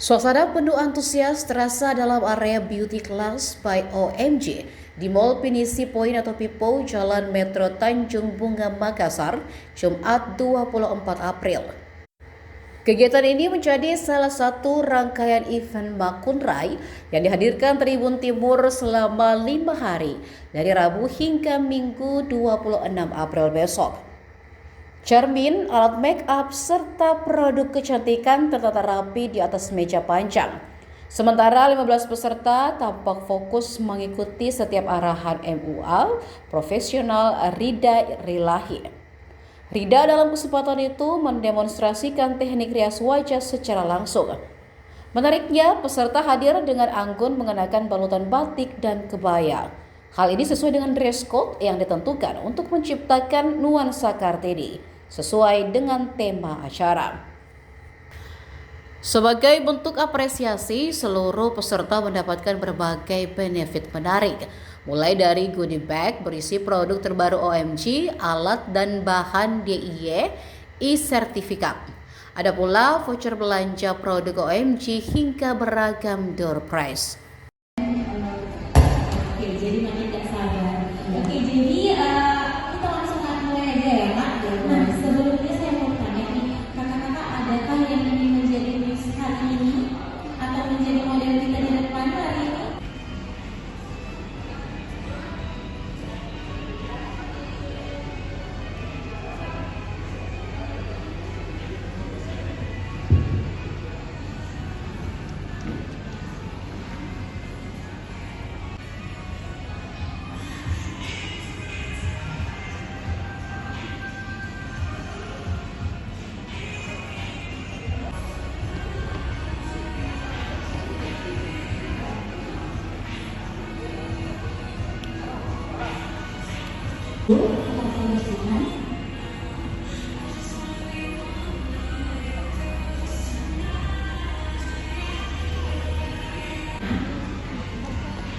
Suasana penuh antusias terasa dalam area Beauty Class by OMG di Mall Pinisi Point atau Pipo, Jalan Metro Tanjung Bunga, Makassar, Jumat 24 April. Kegiatan ini menjadi salah satu rangkaian event Makunrai yang dihadirkan Tribun Timur selama 5 hari dari Rabu hingga Minggu 26 April besok. Cermin, alat make up, serta produk kecantikan tertata rapi di atas meja panjang. Sementara 15 peserta tampak fokus mengikuti setiap arahan MUA profesional Rida Rilahi. Rida dalam kesempatan itu mendemonstrasikan teknik rias wajah secara langsung. Menariknya, peserta hadir dengan anggun mengenakan balutan batik dan kebaya. Hal ini sesuai dengan dress code yang ditentukan untuk menciptakan nuansa Kartini sesuai dengan tema acara. Sebagai bentuk apresiasi, seluruh peserta mendapatkan berbagai benefit menarik, mulai dari goodie bag berisi produk terbaru OMG, alat dan bahan DIY, e-sertifikat. Ada pula voucher belanja produk OMG hingga beragam door prize. Oke, jadi makin gak sabar. Oke, jadi kita langsung mulai aja ya, Kak. Nah, sebelumnya saya mau tanya nih, kakak-kakak adakah yang ingin menjadi Miss hari ini atau menjadi model kita di depan hari ini?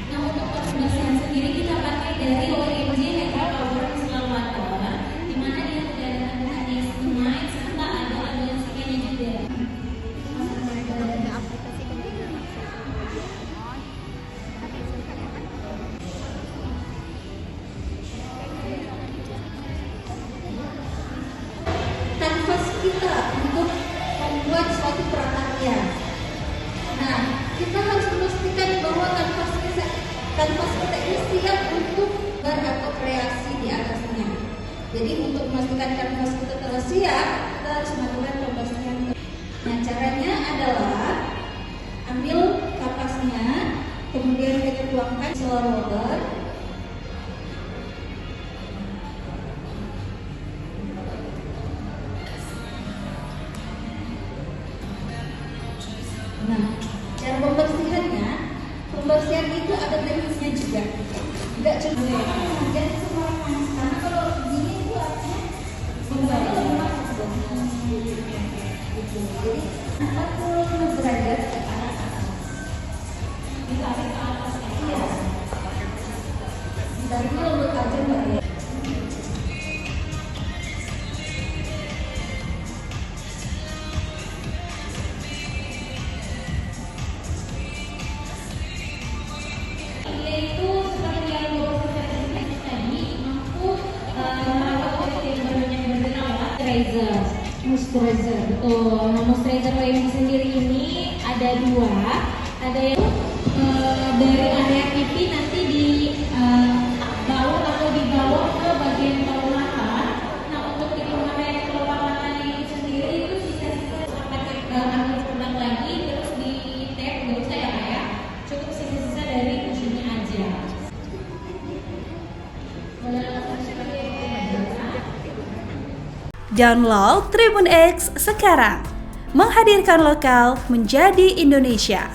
Nah, untuk pembahasan sendiri kita pakai dari OMG Hair Power Selawata, di mana dia tidak ada tambahan estimate serta ada aliansinya juga. Kanvas kita untuk membuat suatu prakarya. Nah, kita harus memastikan bahwa kanvas kita ini siap untuk atau kreasi di atasnya. Jadi untuk memastikan kanvas kita telah siap, kita harus melakukan pembasahan. Nah, caranya adalah ambil kapasnya, kemudian kita tuangkan solar roller. Nah, cara pembersihan itu ada teknisnya juga. Tidak cuma jangan sembarangan. Karena kalau gini itu artinya kembali lemah. Jadi 40 derajat ke arah atas. Ditarik ke atas. Iya. Ditariknya lembut aja mbak ya. Moisturizer, betul. Nah, moisturizer OMG sendiri ini ada dua, ada yang dari area pipi nanti di bawah atau di bawah ke bagian bawah mata. Nah, untuk di area kelopak mata ini sendiri itu sisa-sisa pakai ambil produk lagi terus di tap, nggak usah ya Kak ya, cukup sisa-sisa dari mesinnya aja. Download Tribun X sekarang, menghadirkan lokal menjadi Indonesia.